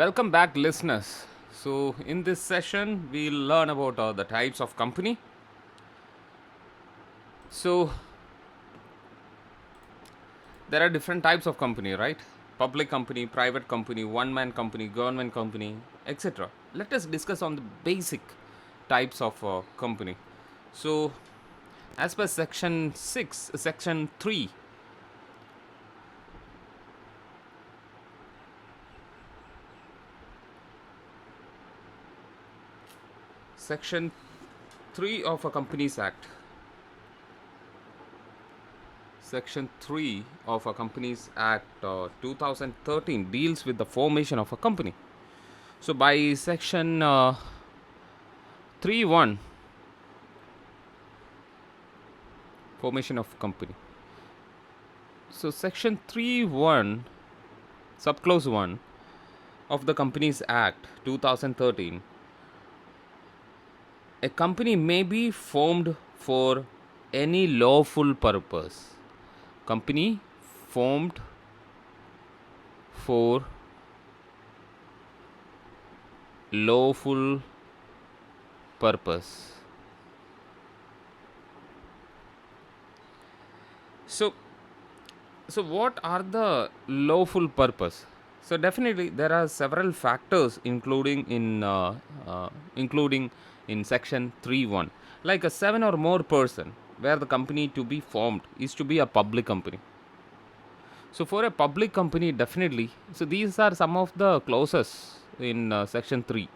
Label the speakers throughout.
Speaker 1: Welcome back, listeners. So, in this session, we'll learn about the types of company. So, there are different types of company, right? Public company, private company, one man company, government company, etc. Let us discuss on the basic types of company. So, as per section 6, section 3, section 3 of a Companies Act, Section 3 of a Companies Act 2013 deals with the formation of a company. So, by section 3.1, formation of company. So, section 3.1, subclause 1 of the Companies Act 2013, a company may be formed for any lawful purpose. Company formed for lawful purpose. So, what are the lawful purpose? So definitely there are several factors including in section 3.1, like a 7 or more person, where the company to be formed is to be a public company. So for a public company, definitely, so these are some of the clauses in section 3.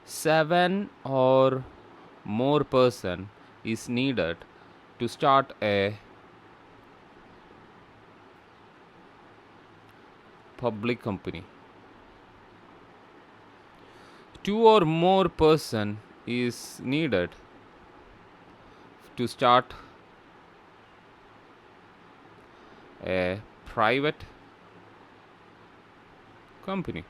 Speaker 1: 7 or more person is needed to start a public company. 2 or more person is needed to start a private company,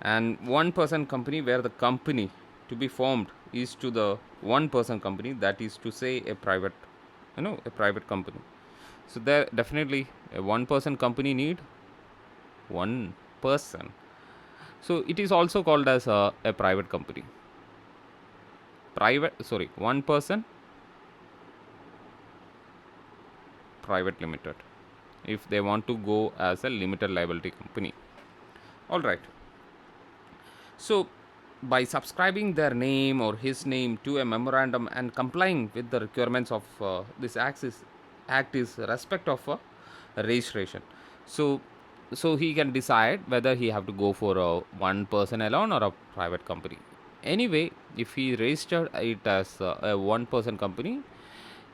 Speaker 1: and 1 person company, where the company to be formed is to the 1 person company, that is to say a private, a private company. So there definitely a 1 person company need 1 person. So it is also called as a private company. Private, sorry, 1 person private limited, if they want to go as a limited liability company. All right. So, by subscribing their name or his name to a memorandum and complying with the requirements of this act is respect of registration. So, he can decide whether he have to go for a 1 person alone or a private company. Anyway, if he registered it as a 1 person company,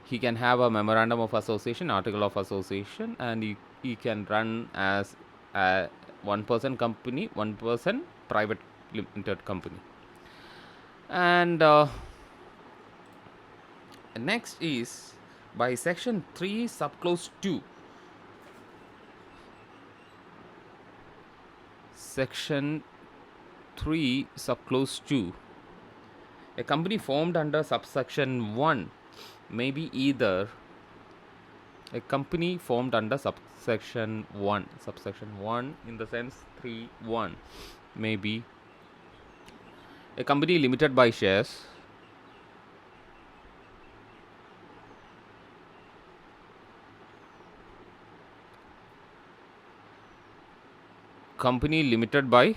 Speaker 1: he can have a memorandum of association, article of association, and he can run as a 1 person company, 1 person private limited company. And next is by section 3 subclause 2. Section 3 subclause 2, a company formed under subsection 1 may be either a company formed under subsection 1 in the sense 3.1 may be a company limited by shares, company limited by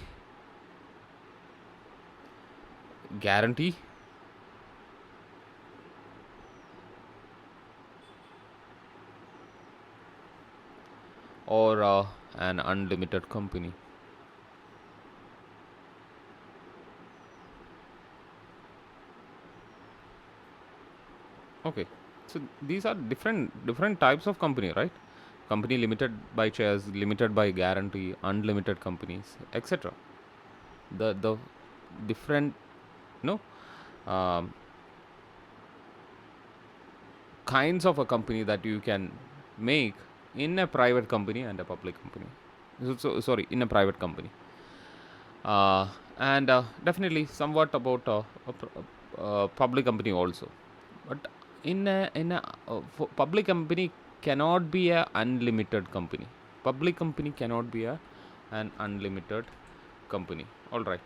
Speaker 1: guarantee, or an unlimited company. Okay, so these are different types of company, right? Company limited by shares, limited by guarantee, unlimited companies, etc. The different, no um, kinds of a company that you can make in a private company and a public company. Sorry, in a private company. And definitely somewhat about public company also. But public company cannot be a unlimited company. Public company cannot be an unlimited company. All right.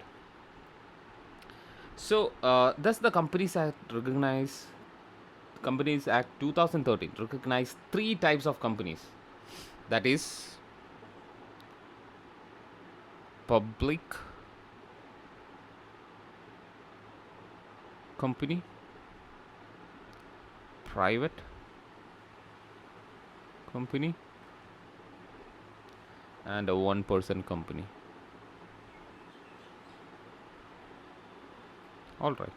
Speaker 1: So thus the Companies Act 2013 recognize three types of companies. That is public company, private company, and a one person company. All right.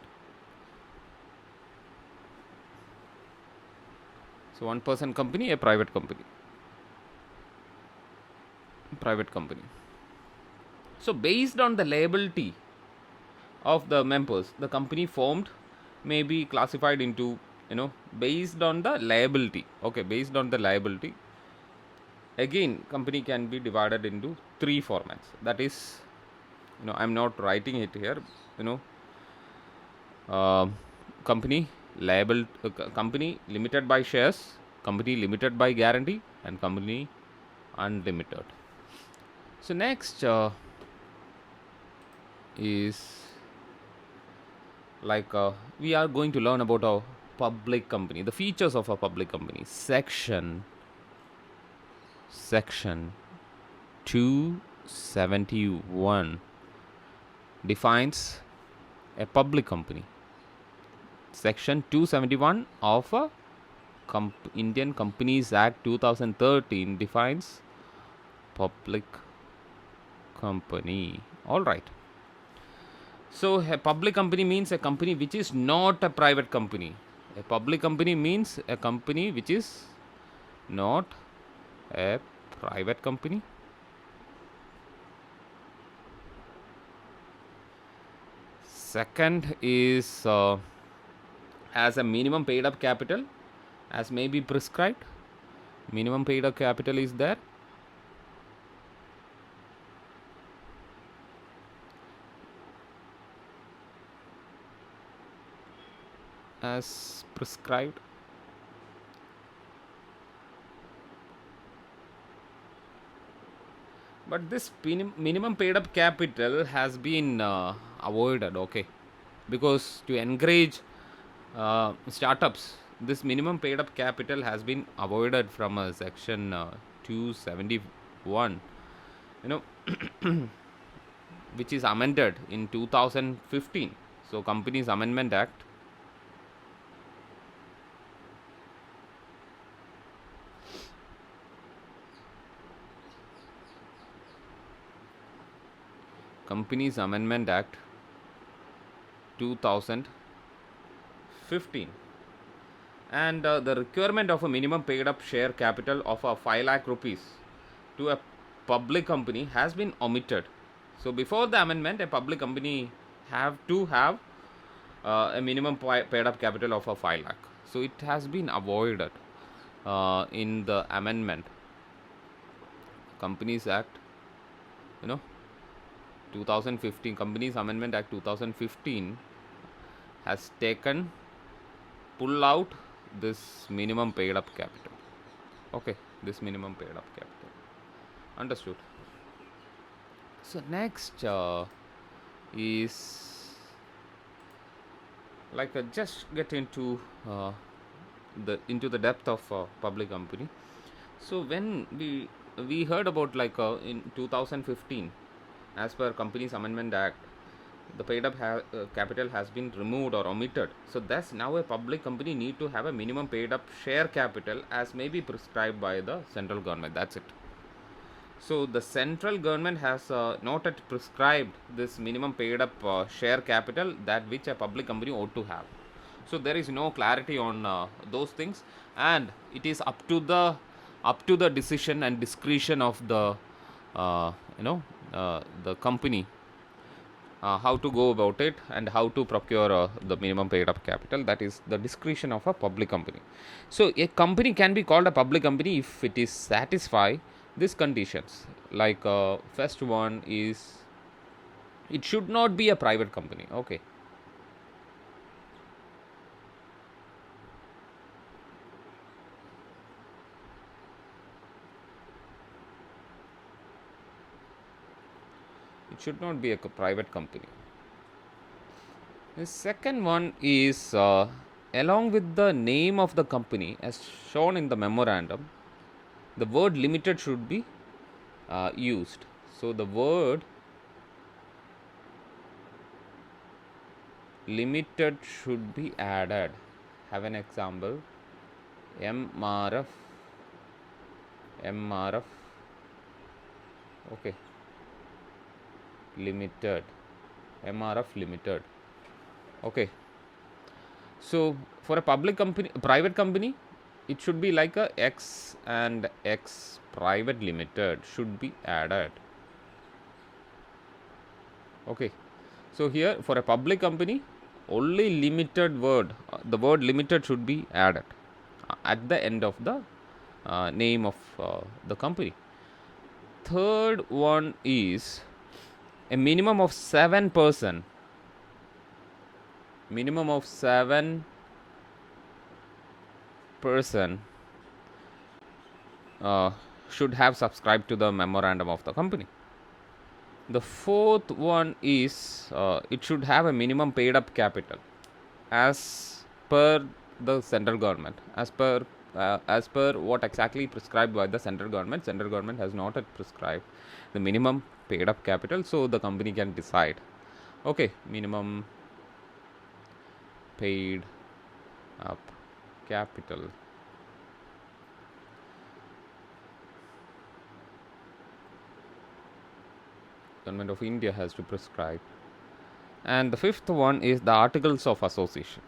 Speaker 1: So one person company, a private company. So based on the liability of the members, the company formed may be classified into, based on the liability. Okay, based on the liability, again company can be divided into three formats. That is, I'm not writing it here. You know, uh, company company limited by shares, company limited by guarantee, and company unlimited. So next is we are going to learn about a public company, the features of a public company. Section 271 defines a public company. Section 271 of a Indian Companies Act 2013 defines public company. All right. So a public company means a company which is not a private company. A public company means a company which is not a private company. Second is has a minimum paid up capital as may be prescribed. Minimum paid up capital is there. As prescribed. But this minimum paid up capital has been avoided, okay, because to encourage startups, this minimum paid up capital has been avoided from section 271, you know, which is amended in 2015. So, Companies Amendment Act. Companies Amendment Act 2015, and the requirement of a minimum paid up share capital of 5 lakh rupees to a public company has been omitted. So before the amendment, a public company have to have a minimum paid up capital of 5 lakh. So it has been avoided in the amendment. Companies Act, you know 2015, Companies Amendment Act 2015 has taken pull out this minimum paid up capital. Okay, this minimum paid up capital. Understood. So next is just get into the depth of public company. So when we heard about in 2015, as per Companies Amendment Act, the paid up capital has been removed or omitted. So thus now a public company need to have a minimum paid up share capital as may be prescribed by the central government. That's it. So the central government has not yet prescribed this minimum paid up share capital that which a public company ought to have. So there is no clarity on those things, and it is up to the decision and discretion of the the company how to go about it and how to procure the minimum paid up capital. That is the discretion of a public company. So a company can be called a public company if it is satisfy these conditions. First one is it should not be a private company. Okay. It should not be a private company. The second one is along with the name of the company as shown in the memorandum, the word limited should be used. So the word limited should be added. Have an example. MRF. Okay. Limited. MRF Limited. Okay. So for a public company, private company, it should be like a X and X Private Limited should be added. Okay. So here for a public company, only limited word, the word limited should be added at the end of the name of the company. Third one is a minimum of 7%. Minimum of 7% should have subscribed to the memorandum of the company. The fourth one is it should have a minimum paid up capital as per the central government, as per what exactly prescribed by the central government. Central government has not yet prescribed the minimum paid up capital, so the company can decide. Okay, minimum paid up capital. Government of India has to prescribe. And the fifth one is the Articles of Association.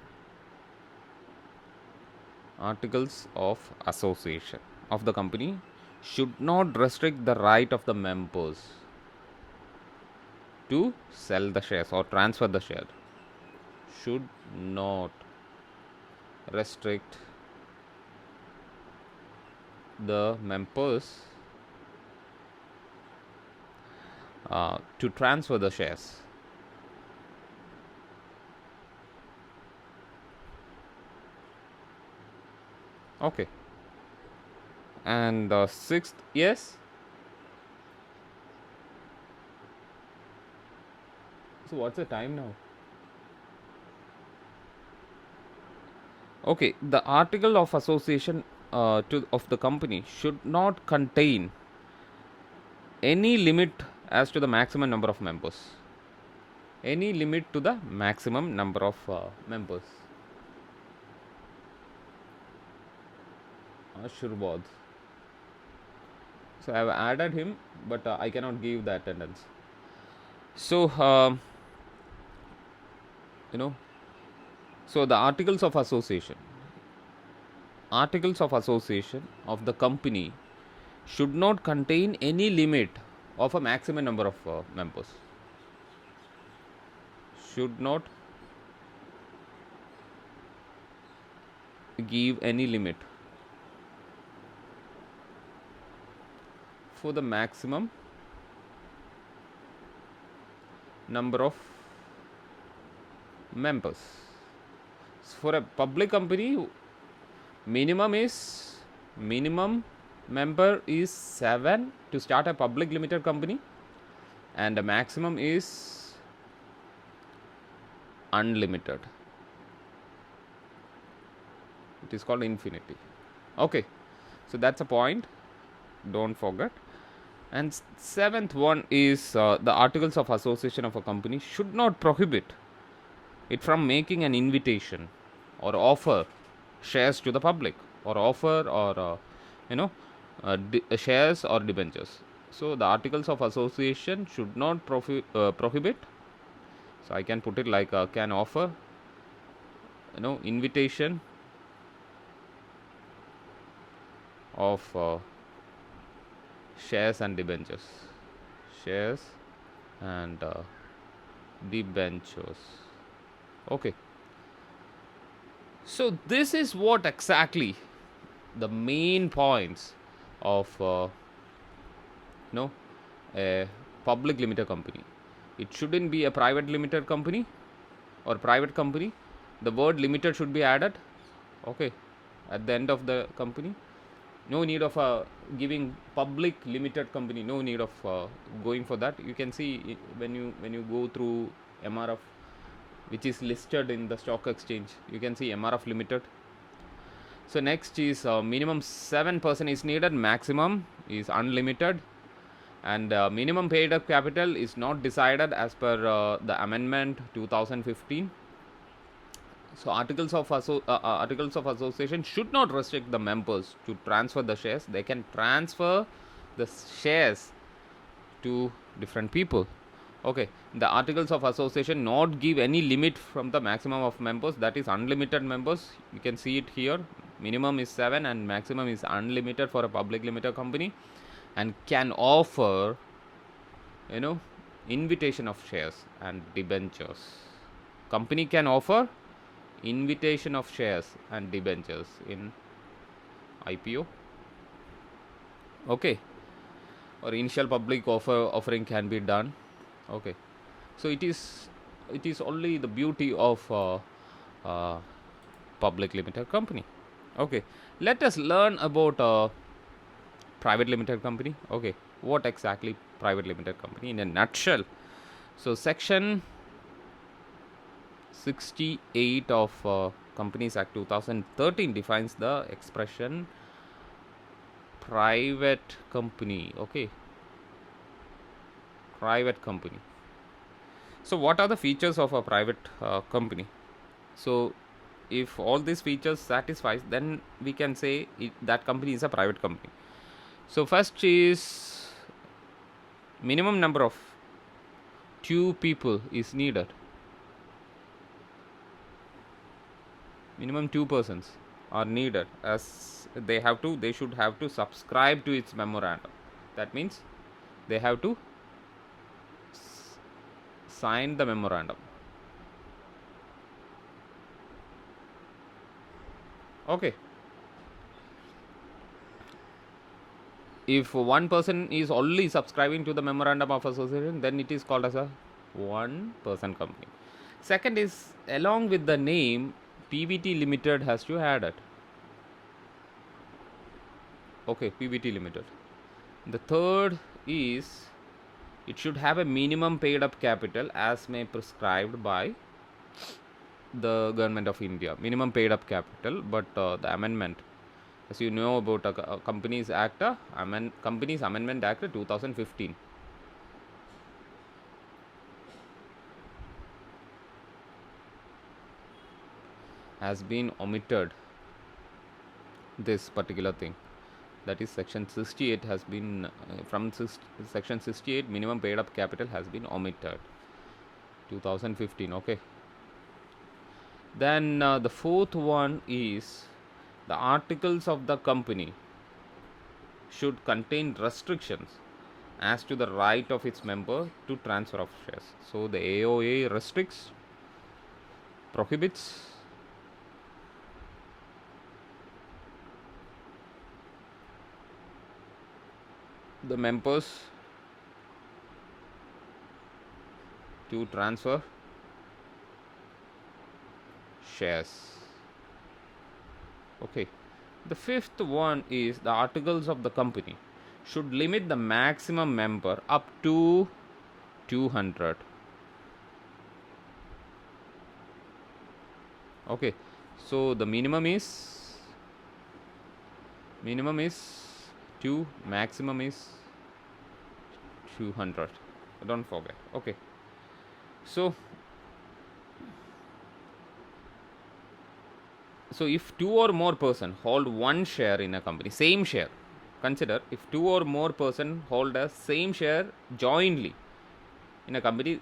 Speaker 1: Articles of Association of the company should not restrict the right of the members to sell the shares or transfer the share. Should not restrict the members to transfer the shares. Okay. And the sixth, yes. So what's the time now? Okay, the article of association of the company should not contain any limit as to the maximum number of members. Any limit to the maximum number of members. Ashurbad. So I have added him, but I cannot give the attendance. So so the articles of association of the company should not contain any limit of a maximum number of members. Should not give any limit for the maximum number of members. For a public company, minimum member is 7 to start a public limited company, and the maximum is unlimited. It is called infinity. Okay, so that's a point, don't forget. And seventh one is the articles of association of a company should not prohibit it from making an invitation or offer shares to the public, or offer or shares or debentures. So the articles of association should not prohibit. So I can put it like can offer invitation of shares and debentures. Shares and debentures. Okay. So this is what exactly the main points of a public limited company. It shouldn't be a private limited company or private company. The word limited should be added. Okay, at the end of the company. No need of giving public limited company, no need of going for that. You can see when you go through MRF, which is listed in the stock exchange, you can see MRF limited. So next is minimum 7% is needed, maximum is unlimited, and minimum paid up capital is not decided as per the amendment 2015. So articles of association should not restrict the members to transfer the shares. They can transfer the shares to different people. Okay, the articles of association not give any limit from the maximum of members, that is unlimited members. You can see it here. Minimum is 7 and maximum is unlimited for a public limited company, and can offer, you know, invitation of shares and debentures. Company can offer invitation of shares and debentures in IPO. Okay, or initial public offering can be done. Okay, so it is only the beauty of uh, public limited company. Okay, let us learn about private limited company. Okay, what exactly private limited company in a nutshell? So section 68 of Companies Act 2013 defines the expression private company. Okay, private company. So what are the features of a private company? So if all these features satisfies, then we can say that company is a private company. So first is minimum number of 2 people is needed. Minimum 2 persons are needed, as they should have to subscribe to its memorandum. That means they have to sign the memorandum. Okay, if one person is only subscribing to the memorandum of association, then it is called as a one person company. Second is, along with the name, PVT limited has to add it. Okay, PVT limited. The third is, it should have a minimum paid up capital as may prescribed by the government of India. Minimum paid up capital, but the amendment, as you know about Companies Act, Companies Amendment Act 2015. Has been omitted this particular thing. That is section 68 has been from section 68, minimum paid up capital has been omitted 2015. Okay, then the fourth one is, the articles of the company should contain restrictions as to the right of its member to transfer of shares. So the AOA restricts, prohibits the members to transfer shares. Okay, the fifth one is, the articles of the company should limit the maximum member up to 200. Okay, so the minimum is 2, maximum is 200. Don't forget. Okay, so if 2 or more person hold one share in a company, same share, consider if 2 or more person hold a same share jointly in a company,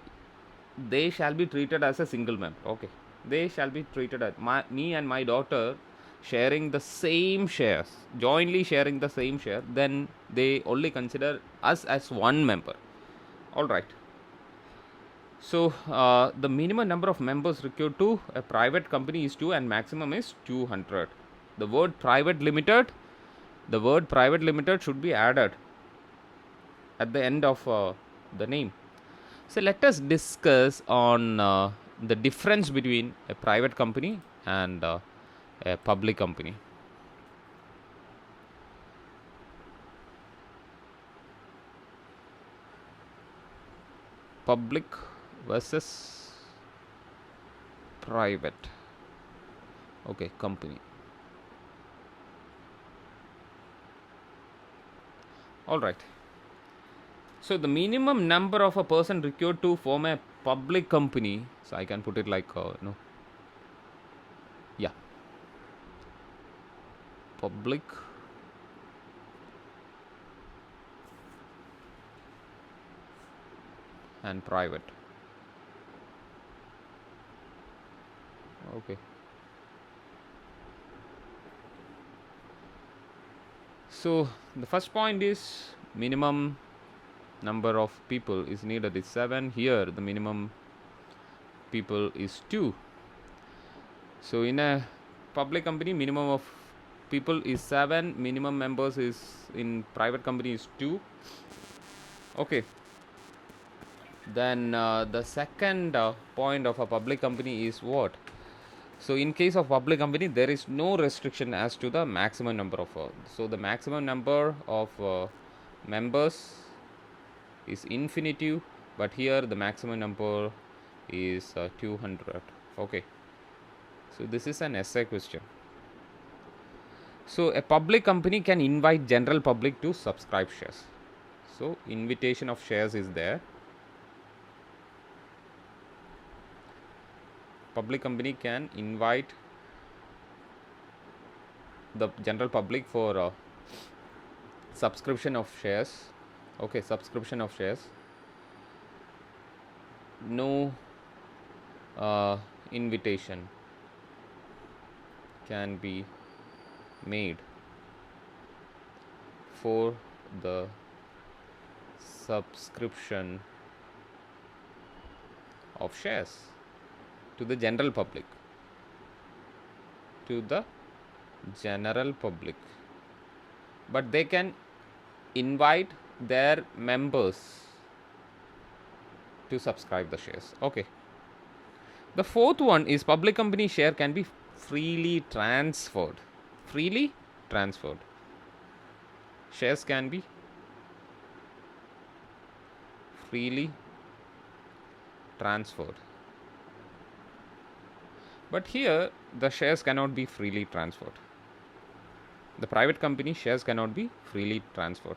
Speaker 1: they shall be treated as a single member. Okay, they shall be treated as me and my daughter sharing the same shares, jointly sharing the same share, then they only consider us as one member. All right. So the minimum number of members required to a private company is 2 and maximum is 200. The word private limited should be added at the end of the name. So let us discuss on the difference between a private company and a public company. public versus private. Okay, company. All right. So the minimum number of a person required to form a public company. So I can put it like yeah, public and private. Okay. So the first point is minimum number of people is needed is 7. Here the minimum people is 2. So in a public company, minimum of people is 7, minimum members is in private company is 2. Okay. Then the second point of a public company is what? So in case of public company, there is no restriction as to the maximum number of. So the maximum number of members is infinitive, but here the maximum number is 200. Okay. So this is an essay question. So a public company can invite general public to subscribe shares. So invitation of shares is there. Public company can invite the general public for subscription of shares. Okay, subscription of shares. No invitation can be made for the subscription of shares to the general public, but they can invite their members to subscribe the shares. Okay. The fourth one is public company share can be freely transferred. Shares can be freely transferred. But here the shares cannot be freely transferred. The private company shares cannot be freely transferred.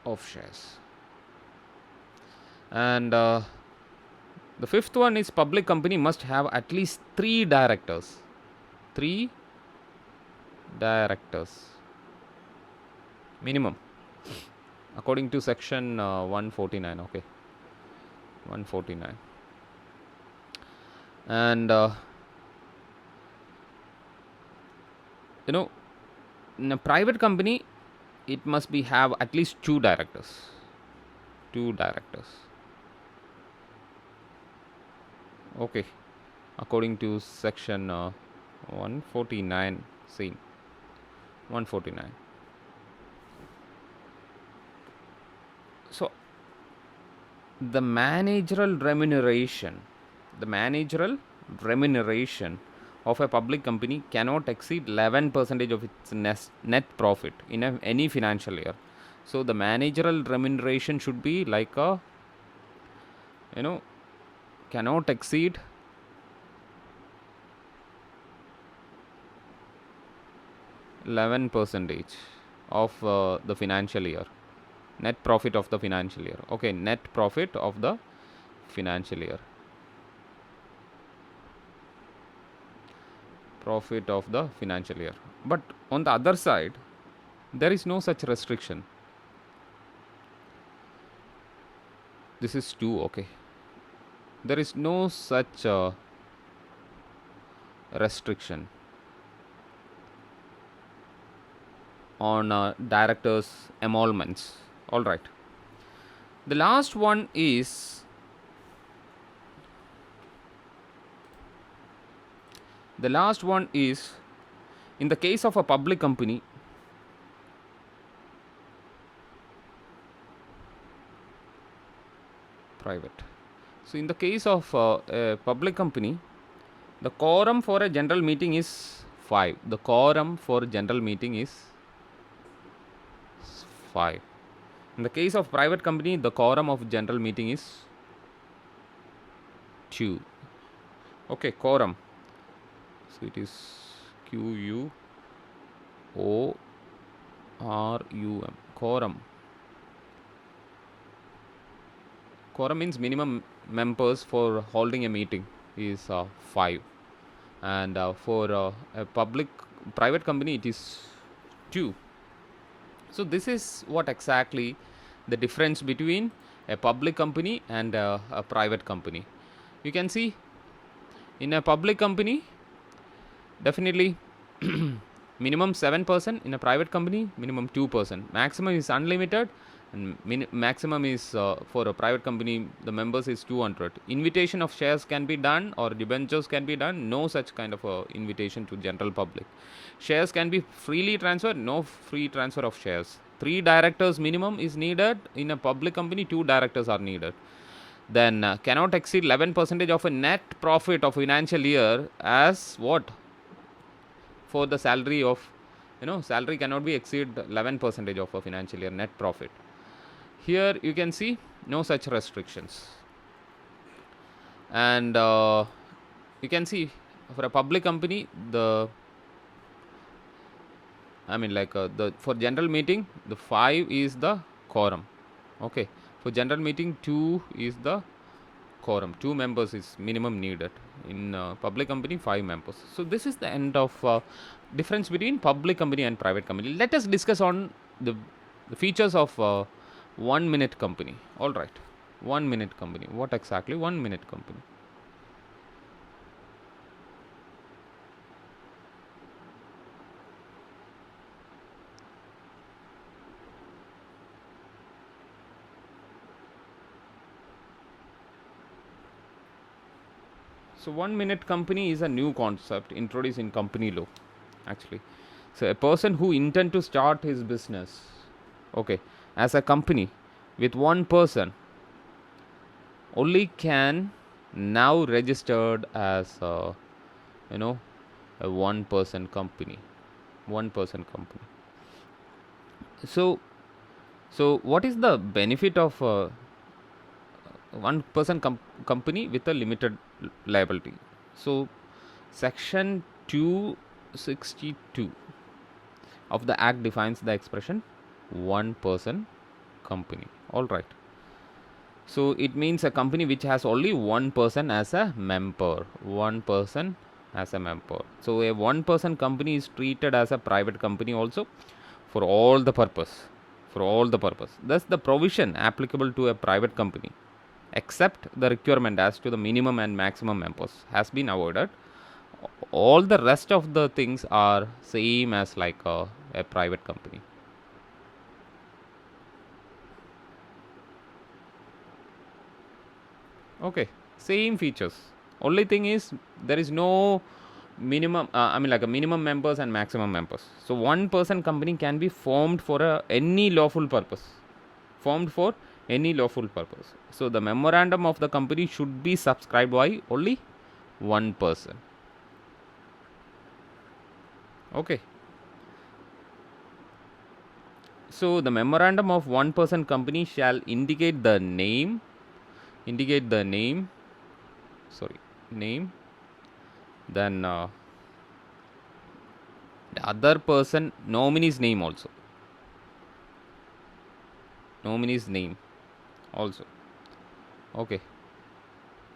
Speaker 1: Of shares. And the fifth one is public company must have at least 3 directors. 3 directors minimum according to section 149. Okay, 149. And in a private company it must be have at least 2 directors. Okay, according to section 149 c. 149. So the managerial remuneration of a public company cannot exceed 11% of its net profit in any financial year. So the managerial remuneration should be like a cannot exceed 11% of the financial year, net profit of the financial year. Okay, net profit of the financial year, profit of the financial year. But on the other side, there is no such restriction. This is 2. Okay, there is no such restriction on directors' emoluments. All right. The last one is in the case of a public company, private. So in the case of a public company, the quorum for a general meeting is 5. The quorum for general meeting is 5. In the case of private company, the quorum of general meeting is 2. Okay, quorum. So it is QUORUM. Quorum. Quorum means minimum members for holding a meeting is 5, and for a private company it is 2. So this is what exactly the difference between a public company and a private company. You can see in a public company, definitely minimum 7%. In a private company, minimum 2%. Maximum is unlimited, and maximum is for a private company, the members is 200. Invitation of shares can be done or debentures can be done. No such kind of invitation to general public. Shares can be freely transferred. No free transfer of shares. 3 directors minimum is needed. In a public company, 2 directors are needed. Then cannot exceed 11% of a net profit of financial year as what? For the salary of, salary cannot be exceed 11% of a financial year net profit. Here you can see no such restrictions. And you can see for a public company, the for general meeting, the 5 is the quorum. Okay, for general meeting 2 is the quorum. 2 members is minimum needed. In public company, 5 members. So this is the end of difference between public company and private company. Let us discuss on the features of 1 minute company. All right, 1 minute company. What exactly 1 minute company? So 1 minute company is a new concept introduced in company law, actually. So a person who intend to start his business, okay, as a company with one person, only can now registered as a 1 person company. 1 person company. So what is the benefit of 1 person company with a limited liability? So section 262 of the act defines the expression 1 person company. All right. So it means a company which has only 1 person as a member. 1 person as a member. So a 1 person company is treated as a private company also for all the purpose. For all the purpose. Thus the provision applicable to a private company, except the requirement as to the minimum and maximum members, has been avoided. All the rest of the things are same as like a private company. Okay, same features. Only thing is there is no minimum. Like a minimum members and maximum members. So 1 person company can be formed for any lawful purpose. Formed for any lawful purpose. So the memorandum of the company should be subscribed by only 1 person. Okay. So the memorandum of 1 person company shall indicate the name. Name. Then the other person nominee's name also. Nominee's name also. Okay.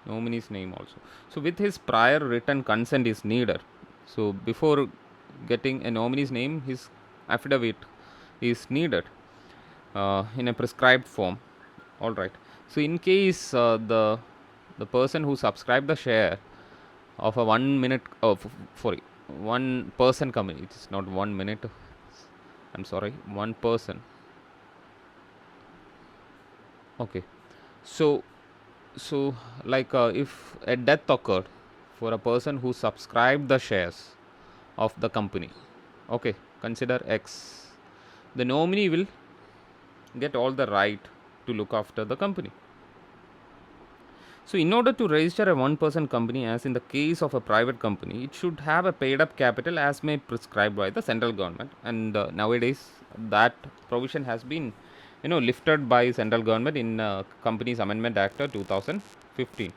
Speaker 1: Nominee's name also. So with his prior written consent is needed. So before getting a nominee's name, his affidavit is needed in a prescribed form. All right. So in case the person who subscribed the share of a 1 minute, 1 person company, it is not 1 minute, I'm sorry, 1 person. Okay. So like if a death occurred for a person who subscribed the shares of the company, okay, consider X, the nominee will get all the right to look after the company. So, in order to register a one-person company, as in the case of a private company, it should have a paid-up capital as may prescribed by the central government. And nowadays, that provision has been, lifted by central government in Companies Amendment Act 2015.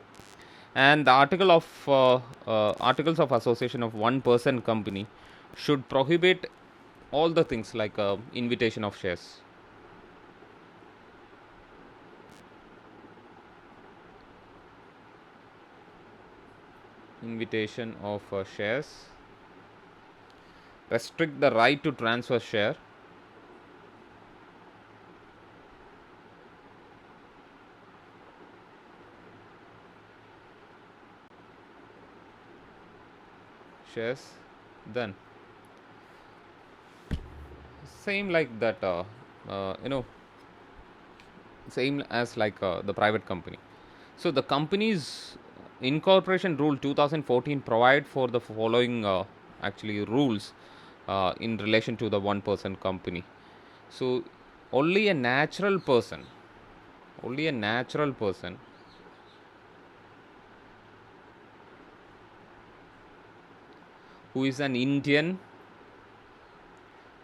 Speaker 1: And the articles of association of one-person company should prohibit all the things like invitation of shares. Invitation of shares, restrict the right to transfer shares, then same like that, uh, you know same as like the private company. So the company's incorporation rule 2014 provide for the following actually rules in relation to the one person company. So only a natural person, only a natural person who is an Indian,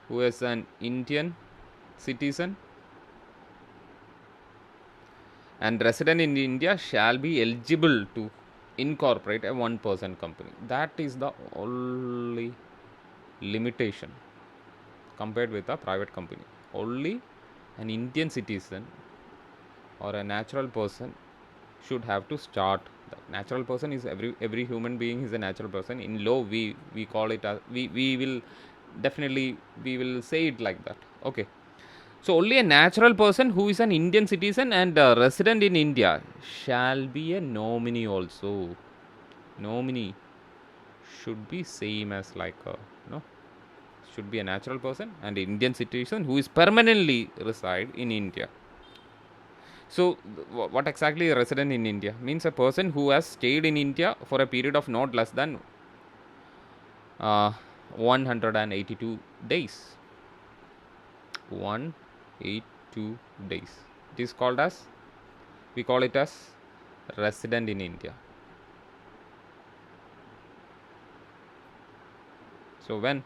Speaker 1: who is an Indian citizen and resident in India shall be eligible to incorporate a one person company. That is the only limitation compared with a private company. Only an Indian citizen or a natural person should have to start. The natural person is every human being is a natural person. In law, we call it as we will definitely we will say it like that. Okay. So only a natural person who is an Indian citizen and resident in India shall be a nominee also. Nominee should be same as like a, should be a natural person and Indian citizen who is permanently reside in India. So what exactly a resident in India means? A person who has stayed in India for a period of not less than uh, 182 days. 182 days. It is called as, we call it as resident in India. So when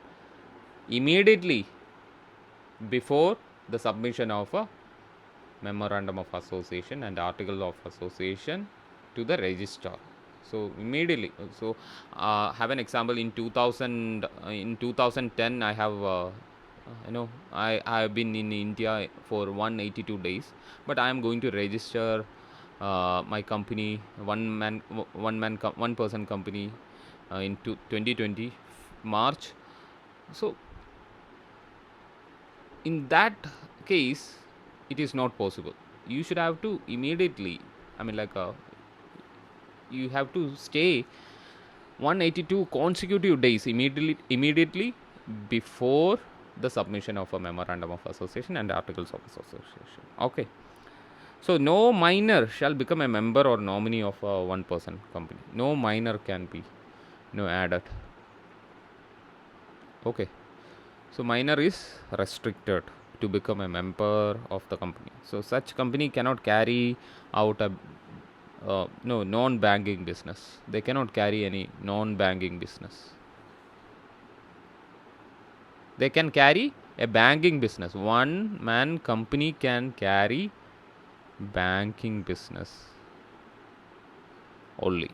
Speaker 1: immediately before the submission of a memorandum of association and article of association to the registrar. So immediately, so have an example in 2010 I have I have been in India for 182 days, but I am going to register my company, one person company in 2020 March. So in that case it is not possible. You should have to immediately, I mean like you have to stay 182 consecutive days immediately before the submission of a memorandum of association and articles of association. Okay. So no minor shall become a member or nominee of a one person company. No minor can be added. Okay. So minor is restricted to become a member of the company. So such company cannot carry out a no non-banking business. They cannot carry any non-banking business. They can carry a banking business. One man company can carry banking business only.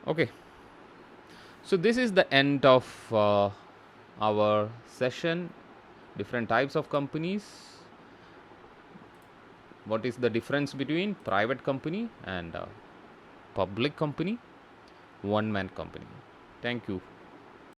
Speaker 1: Okay. So this is the end of our session. Different types of companies. What is the difference between private company and public company, one man company? Thank you.